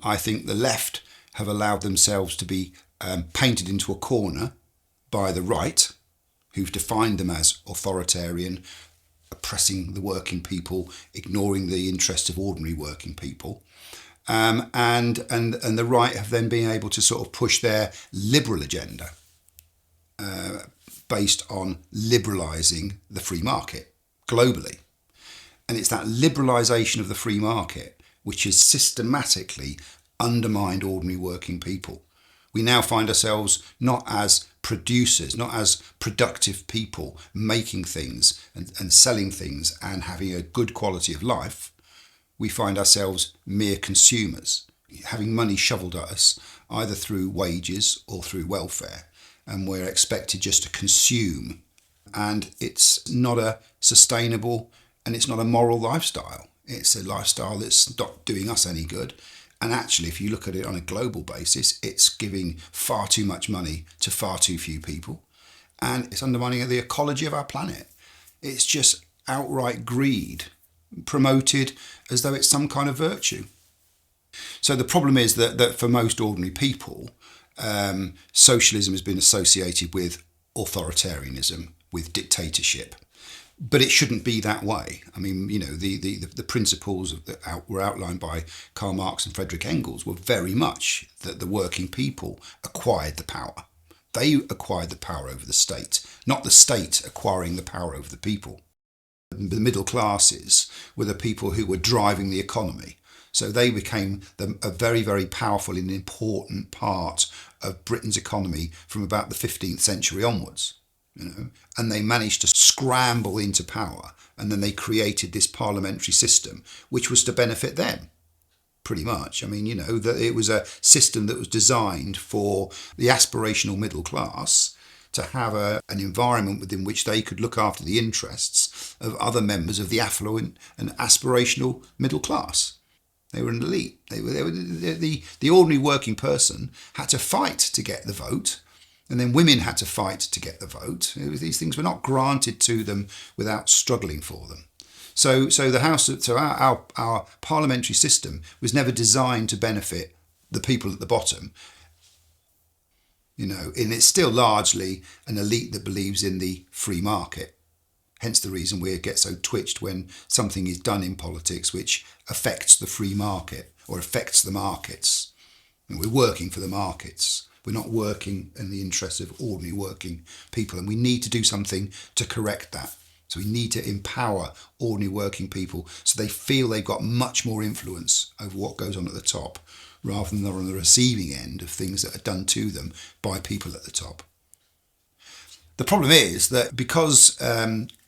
I think the left have allowed themselves to be painted into a corner by the right, who've defined them as authoritarian, oppressing the working people, ignoring the interests of ordinary working people. And the right have then been able to sort of push their liberal agenda based on liberalising the free market globally. And it's that liberalisation of the free market which has systematically undermined ordinary working people. We now find ourselves not as producers, not as productive people making things and selling things and having a good quality of life. We find ourselves mere consumers, having money shoveled at us either through wages or through welfare, and we're expected just to consume. And it's not a sustainable and it's not a moral lifestyle. It's a lifestyle that's not doing us any good. And actually, if you look at it on a global basis, it's giving far too much money to far too few people. And it's undermining the ecology of our planet. It's just outright greed, promoted as though it's some kind of virtue. So the problem is that for most ordinary people, socialism has been associated with authoritarianism, with dictatorship. But it shouldn't be that way. I mean, you know, the principles that were outlined by Karl Marx and Friedrich Engels were very much that the working people acquired the power. They acquired the power over the state, not the state acquiring the power over the people. The middle classes were the people who were driving the economy. So they became a very, very powerful and important part of Britain's economy from about the 15th century onwards. You know, and they managed to scramble into power, and then they created this parliamentary system which was to benefit them pretty much. I mean, you know, that it was a system that was designed for the aspirational middle class to have an environment within which they could look after the interests of other members of the affluent and aspirational middle class. They were an elite. The ordinary working person had to fight to get the vote. And then women had to fight to get the vote. These things were not granted to them without struggling for them. So our parliamentary system was never designed to benefit the people at the bottom. You know, and it's still largely an elite that believes in the free market. Hence the reason we get so twitched when something is done in politics which affects the free market or affects the markets. And we're working for the markets. We're not working in the interests of ordinary working people, and we need to do something to correct that. So we need to empower ordinary working people so they feel they've got much more influence over what goes on at the top, rather than they're on the receiving end of things that are done to them by people at the top. The problem is that because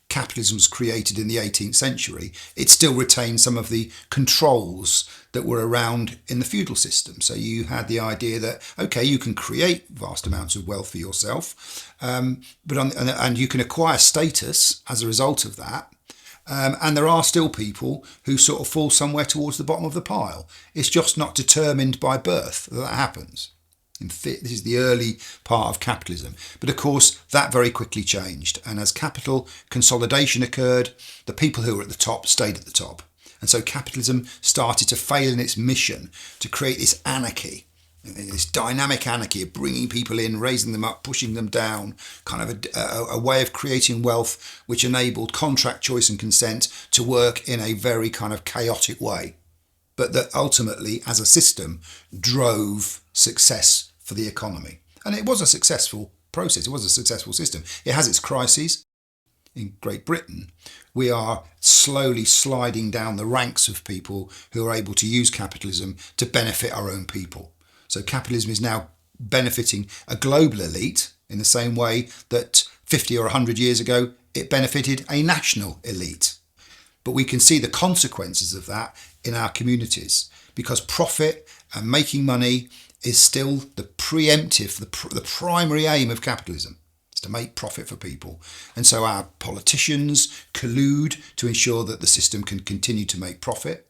capitalism was created in the 18th century, it still retained some of the controls that were around in the feudal system. So you had the idea that, okay, you can create vast amounts of wealth for yourself, and you can acquire status as a result of that. And there are still people who sort of fall somewhere towards the bottom of the pile. It's just not determined by birth that happens. This is the early part of capitalism. But of course, that very quickly changed. And as capital consolidation occurred, the people who were at the top stayed at the top. And so capitalism started to fail in its mission to create this anarchy, this dynamic anarchy of bringing people in, raising them up, pushing them down, kind of a way of creating wealth which enabled contract choice and consent to work in a very kind of chaotic way. But that ultimately, as a system, drove success for the economy. And it was a successful process. It was a successful system. It has its crises. In Great Britain, we are slowly sliding down the ranks of people who are able to use capitalism to benefit our own people. So capitalism is now benefiting a global elite in the same way that 50 or 100 years ago it benefited a national elite. But we can see the consequences of that in our communities because profit and making money is still the preemptive, the primary aim of capitalism. It's to make profit for people. And so our politicians collude to ensure that the system can continue to make profit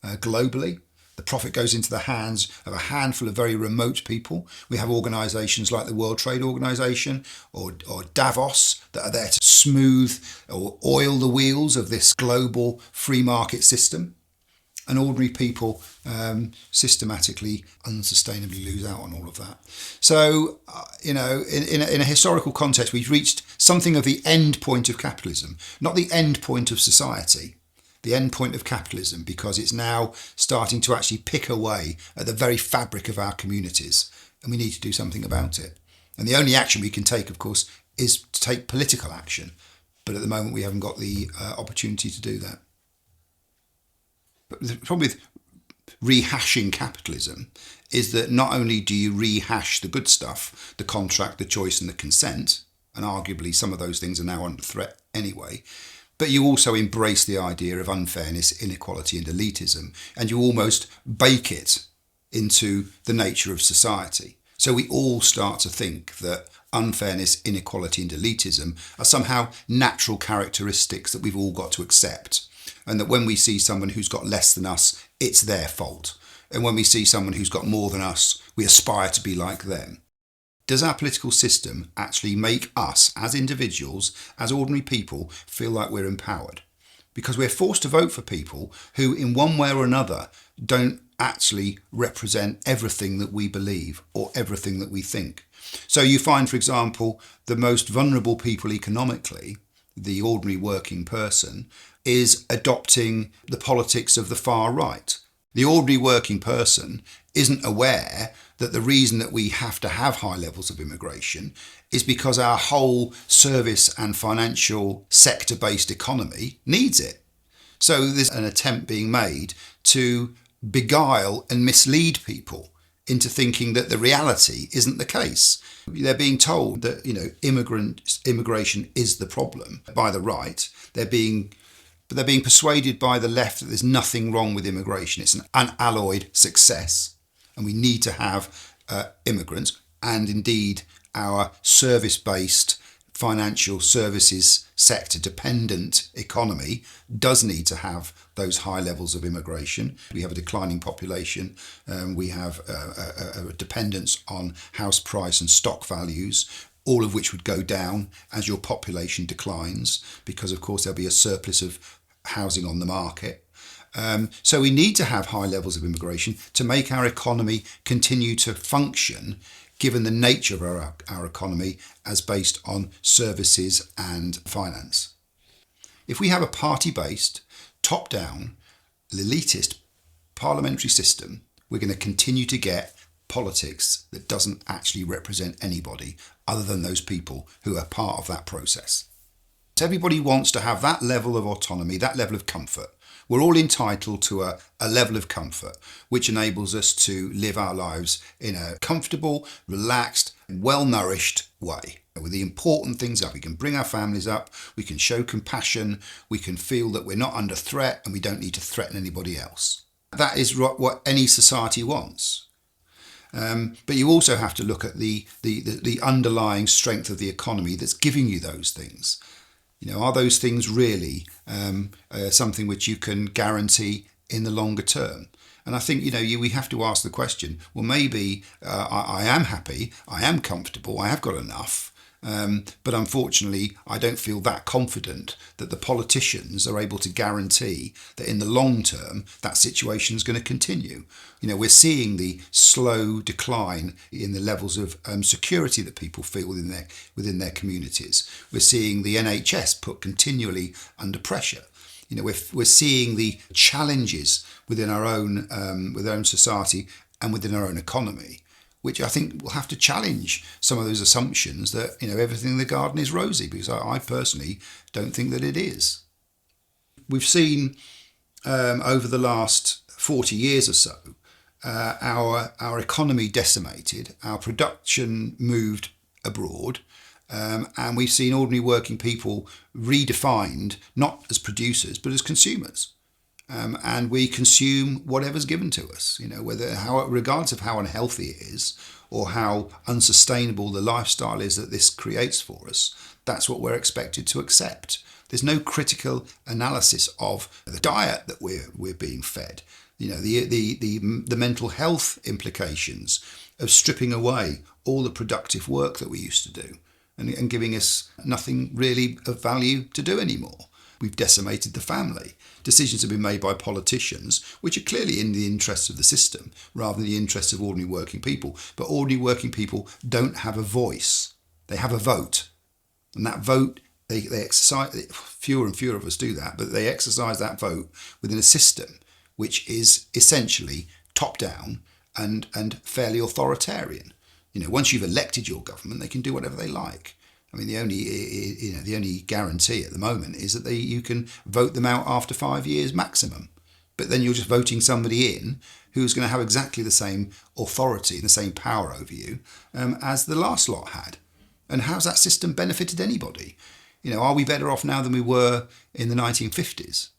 globally. The profit goes into the hands of a handful of very remote people. We have organisations like the World Trade Organization or Davos that are there to smooth or oil the wheels of this global free market system. and ordinary people systematically, unsustainably lose out on all of that. So, in a historical context, we've reached something of the end point of capitalism, not the end point of society, the end point of capitalism, because it's now starting to actually pick away at the very fabric of our communities, and we need to do something about it. And the only action we can take, of course, is to take political action. But at the moment, we haven't got the opportunity to do that. But the problem with rehashing capitalism is that not only do you rehash the good stuff, the contract, the choice and the consent, and arguably some of those things are now under threat anyway, but you also embrace the idea of unfairness, inequality and elitism, and you almost bake it into the nature of society. So we all start to think that unfairness, inequality and elitism are somehow natural characteristics that we've all got to accept. And that when we see someone who's got less than us, it's their fault. And when we see someone who's got more than us, we aspire to be like them. Does our political system actually make us, as individuals, as ordinary people, feel like we're empowered? Because we're forced to vote for people who, in one way or another, don't actually represent everything that we believe or everything that we think. So you find, for example, the most vulnerable people economically, the ordinary working person, is adopting the politics of the far right. The ordinary working person isn't aware that the reason that we have to have high levels of immigration is because our whole service and financial sector-based economy needs it. So there's an attempt being made to beguile and mislead people into thinking that the reality isn't the case. They're being told that, immigration is the problem by the right. They're being persuaded by the left that there's nothing wrong with immigration. It's an unalloyed success. And we need to have immigrants, and indeed our service-based financial services sector dependent economy does need to have those high levels of immigration. We have a declining population. We have a dependence on house price and stock values, all of which would go down as your population declines, because of course there'll be a surplus of housing on the market. So we need to have high levels of immigration to make our economy continue to function, given the nature of our economy as based on services and finance. If we have a party-based, top-down, elitist parliamentary system, we're going to continue to get politics that doesn't actually represent anybody other than those people who are part of that process. So everybody wants to have that level of autonomy, that level of comfort. We're all entitled to a level of comfort which enables us to live our lives in a comfortable, relaxed, well-nourished way. With the important things up, we can bring our families up, we can show compassion, we can feel that we're not under threat and we don't need to threaten anybody else. That is what any society wants. But you also have to look at the underlying strength of the economy that's giving you those things. Are those things really something which you can guarantee in the longer term? And I think, we have to ask the question, well, maybe I am happy, I am comfortable, I have got enough, but unfortunately, I don't feel that confident that the politicians are able to guarantee that in the long term, that situation is going to continue. We're seeing the slow decline in the levels of security that people feel within their communities. We're seeing the NHS put continually under pressure. We're seeing the challenges within our own society and within our own economy, which I think will have to challenge some of those assumptions that, everything in the garden is rosy, because I personally don't think that it is. We've seen over the last 40 years or so, our economy decimated, our production moved abroad, and we've seen ordinary working people redefined not as producers but as consumers. And we consume whatever's given to us, regardless of how unhealthy it is or how unsustainable the lifestyle is that this creates for us. That's what we're expected to accept. There's no critical analysis of the diet that we're being fed. The mental health implications of stripping away all the productive work that we used to do and giving us nothing really of value to do anymore. We've decimated the family. Decisions have been made by politicians, which are clearly in the interests of the system rather than the interests of ordinary working people. But ordinary working people don't have a voice. They have a vote. And that vote, they exercise, fewer and fewer of us do that, but they exercise that vote within a system which is essentially top-down and fairly authoritarian. Once you've elected your government, they can do whatever they like. I mean, the only guarantee at the moment is that you can vote them out after 5 years maximum. But then you're just voting somebody in who's going to have exactly the same authority and the same power over you as the last lot had. And how's that system benefited anybody? Are we better off now than we were in the 1950s?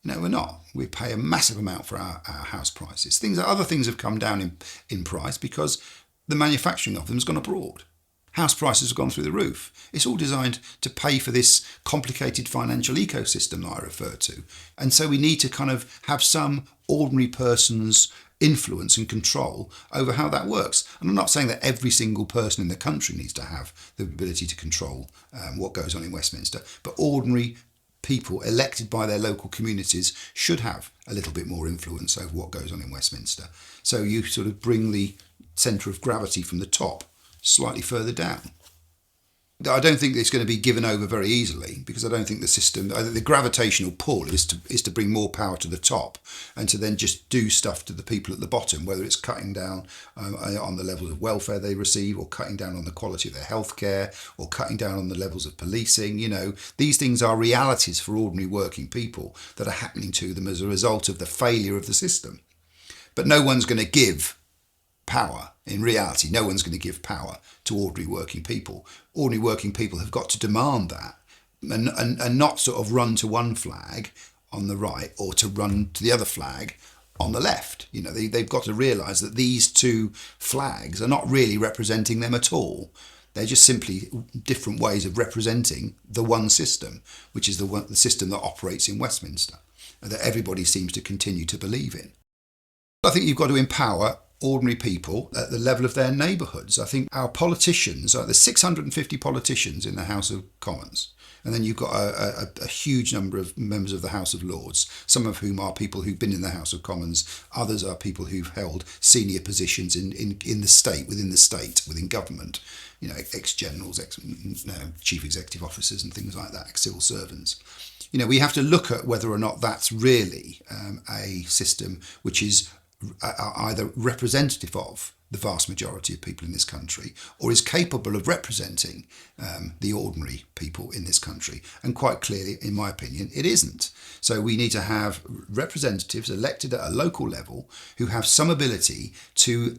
No, we're not. We pay a massive amount for our house prices. Other things have come down in price because the manufacturing of them has gone abroad. House prices have gone through the roof. It's all designed to pay for this complicated financial ecosystem that I refer to. And so we need to kind of have some ordinary person's influence and control over how that works. And I'm not saying that every single person in the country needs to have the ability to control what goes on in Westminster, but ordinary people elected by their local communities should have a little bit more influence over what goes on in Westminster. So you sort of bring the centre of gravity from the top slightly further down. I don't think it's going to be given over very easily because I don't think the system, the gravitational pull is to bring more power to the top and to then just do stuff to the people at the bottom, whether it's cutting down on the levels of welfare they receive or cutting down on the quality of their healthcare or cutting down on the levels of policing. These things are realities for ordinary working people that are happening to them as a result of the failure of the system. But no one's going to give power. In reality, no one's going to give power to ordinary working people. Ordinary working people have got to demand that and not sort of run to one flag on the right or to run to the other flag on the left. They've got to realise that these two flags are not really representing them at all. They're just simply different ways of representing the one system, which is the system that operates in Westminster, and that everybody seems to continue to believe in. I think you've got to empower ordinary people at the level of their neighbourhoods. I think our politicians, there's 650 politicians in the House of Commons, and then you've got a huge number of members of the House of Lords, some of whom are people who've been in the House of Commons, others are people who've held senior positions in the state, within government, ex-generals, chief executive officers and things like that, ex-civil servants. We have to look at whether or not that's really a system which is either representative of the vast majority of people in this country or is capable of representing the ordinary people in this country. And quite clearly, in my opinion, it isn't. So we need to have representatives elected at a local level who have some ability to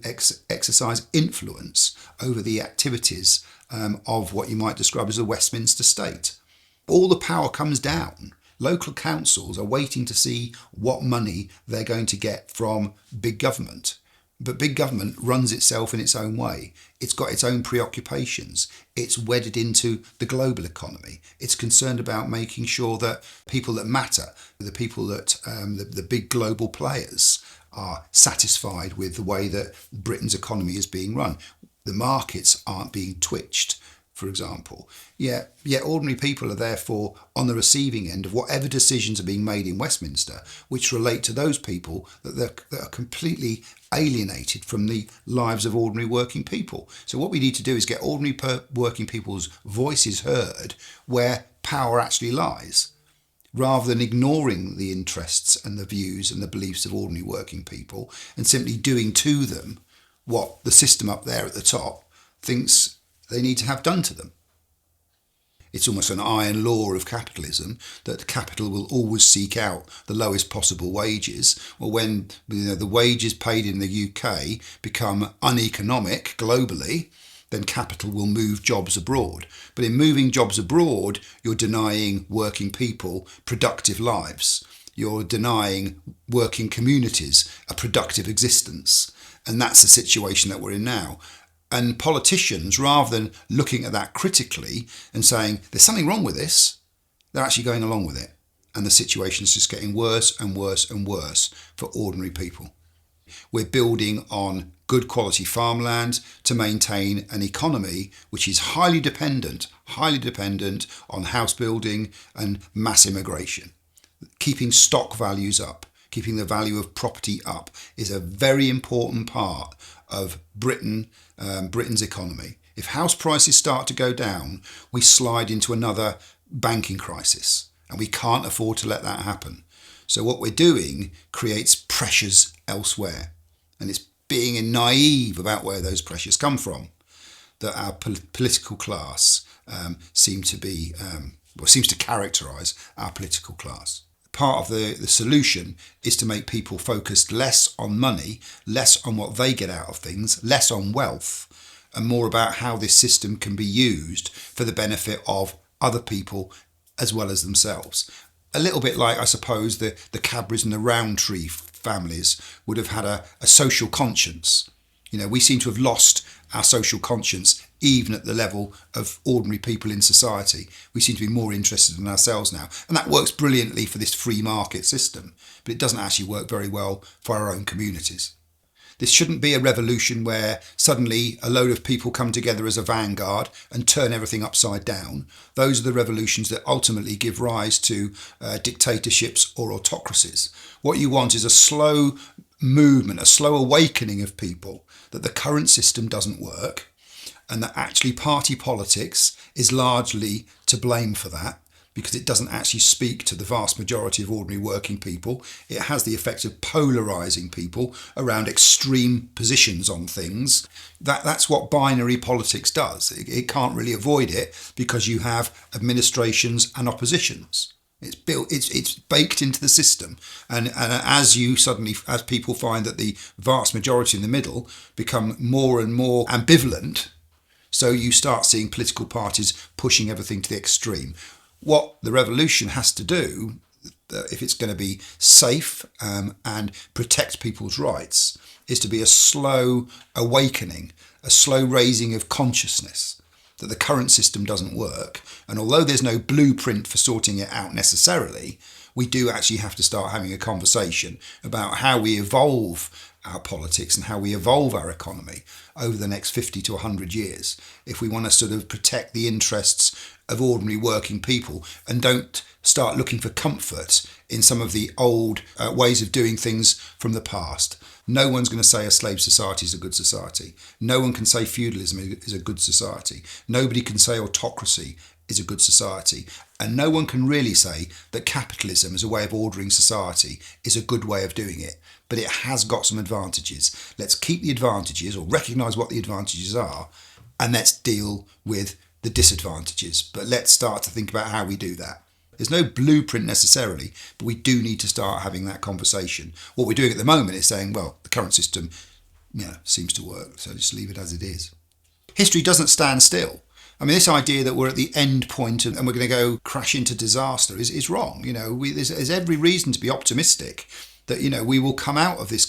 exercise influence over the activities of what you might describe as the Westminster state. All the power comes down. Local councils are waiting to see what money they're going to get from big government. But big government runs itself in its own way. It's got its own preoccupations. It's wedded into the global economy. It's concerned about making sure that people that matter, the people that the big global players are satisfied with the way that Britain's economy is being run. The markets aren't being twitched, for example. Yet ordinary people are therefore on the receiving end of whatever decisions are being made in Westminster, which relate to those people that are completely alienated from the lives of ordinary working people. So what we need to do is get ordinary working people's voices heard where power actually lies, rather than ignoring the interests and the views and the beliefs of ordinary working people and simply doing to them what the system up there at the top thinks they need to have done to them. It's almost an iron law of capitalism that capital will always seek out the lowest possible wages. Well, when the wages paid in the UK become uneconomic globally, then capital will move jobs abroad. But in moving jobs abroad, you're denying working people productive lives. You're denying working communities a productive existence. And that's the situation that we're in now. And politicians, rather than looking at that critically and saying, there's something wrong with this, they're actually going along with it. And the situation's just getting worse and worse and worse for ordinary people. We're building on good quality farmland to maintain an economy which is highly dependent on house building and mass immigration. Keeping stock values up, keeping the value of property up is a very important part of Britain's economy. If house prices start to go down, we slide into another banking crisis, and we can't afford to let that happen. So what we're doing creates pressures elsewhere, and it's being naive about where those pressures come from that our political class seems to characterise our political class. Part of the solution is to make people focused less on money, less on what they get out of things, less on wealth, and more about how this system can be used for the benefit of other people as well as themselves. A little bit like, I suppose, the Cadburys and the Rowntree families would have had a social conscience. We seem to have lost our social conscience even at the level of ordinary people in society. We seem to be more interested in ourselves now. And that works brilliantly for this free market system, but it doesn't actually work very well for our own communities. This shouldn't be a revolution where suddenly a load of people come together as a vanguard and turn everything upside down. Those are the revolutions that ultimately give rise to dictatorships or autocracies. What you want is a slow movement, a slow awakening of people that the current system doesn't work, and that actually party politics is largely to blame for that, because it doesn't actually speak to the vast majority of ordinary working people. It has the effect of polarising people around extreme positions on things. That's what binary politics does. It can't really avoid it because you have administrations and oppositions. It's baked into the system, and as people find that the vast majority in the middle become more and more ambivalent, so you start seeing political parties pushing everything to the extreme. What the revolution has to do, if it's going to be safe and protect people's rights, is to be a slow awakening, a slow raising of consciousness that the current system doesn't work. And although there's no blueprint for sorting it out necessarily, we do actually have to start having a conversation about how we evolve our politics and how we evolve our economy over the next 50 to 100 years if we want to sort of protect the interests of ordinary working people and don't start looking for comfort in some of the old ways of doing things from the past. No one's going to say a slave society is a good society. No one can say feudalism is a good society. Nobody can say autocracy is a good society. And no one can really say that capitalism as a way of ordering society is a good way of doing it. But it has got some advantages. Let's keep the advantages, or recognise what the advantages are, and let's deal with the disadvantages. But let's start to think about how we do that. There's no blueprint necessarily, but we do need to start having that conversation. What we're doing at the moment is saying, well, the current system, seems to work, so just leave it as it is. History doesn't stand still. I mean, this idea that we're at the end point and we're going to go crash into disaster is wrong. There's every reason to be optimistic that we will come out of this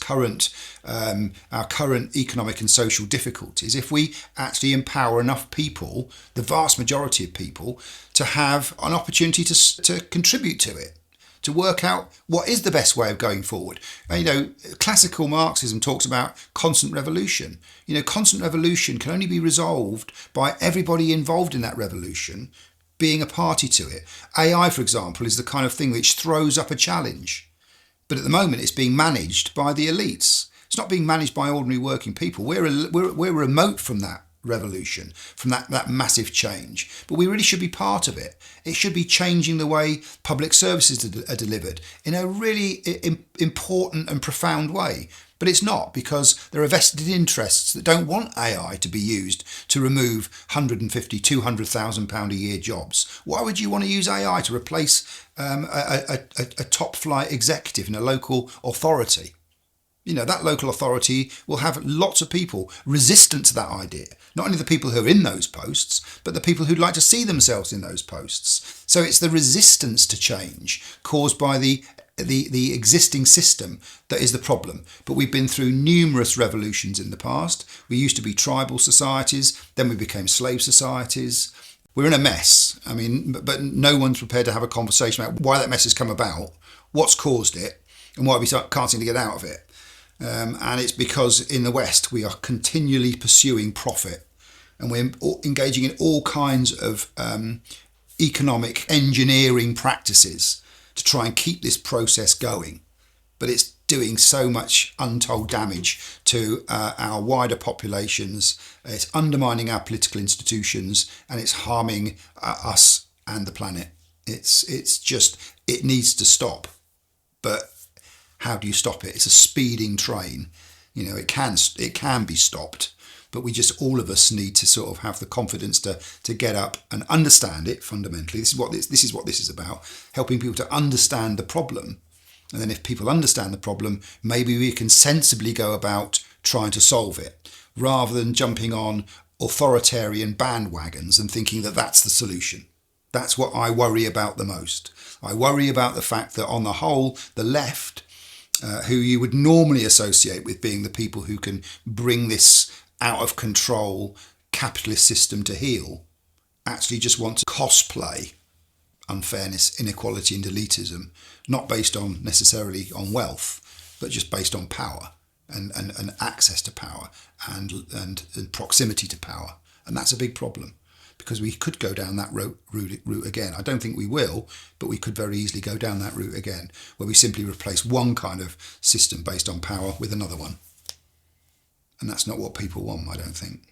our current economic and social difficulties if we actually empower enough people, the vast majority of people, to have an opportunity to contribute to it, to work out what is the best way of going forward. Classical Marxism talks about constant revolution. Constant revolution can only be resolved by everybody involved in that revolution being a party to it. AI, for example, is the kind of thing which throws up a challenge. But at the moment, it's being managed by the elites. It's not being managed by ordinary working people. We're remote from that revolution, from that massive change. But we really should be part of it. It should be changing the way public services are delivered in a really important and profound way. But it's not, because there are vested interests that don't want AI to be used to remove £150,000, £200,000 a year jobs. Why would you want to use AI to replace a top flight executive in a local authority? That local authority will have lots of people resistant to that idea. Not only the people who are in those posts, but the people who'd like to see themselves in those posts. So it's the resistance to change caused by the existing system that is the problem. But we've been through numerous revolutions in the past. We used to be tribal societies, then we became slave societies. We're in a mess. But no one's prepared to have a conversation about why that mess has come about, what's caused it, and why we can't seem to get out of it. And it's because in the West we are continually pursuing profit, and we're engaging in all kinds of economic engineering practices to try and keep this process going. But it's doing so much untold damage to our wider populations. It's undermining our political institutions, and it's harming us and the planet. It's just, it needs to stop. But how do you stop it? It's a speeding train. You know, it can be stopped, but we just, all of us need to sort of have the confidence to get up and understand it fundamentally. This is what this is about, helping people to understand the problem. And then if people understand the problem, maybe we can sensibly go about trying to solve it, rather than jumping on authoritarian bandwagons and thinking that that's the solution. That's what I worry about the most. I worry about the fact that on the whole, the left, who you would normally associate with being the people who can bring this out of control capitalist system to heel, actually just want to cosplay unfairness, inequality and elitism, not based on necessarily on wealth, but just based on power and access to power and proximity to power. And that's a big problem, because we could go down that route again. I don't think we will, but we could very easily go down that route again, where we simply replace one kind of system based on power with another one. And that's not what people want, I don't think.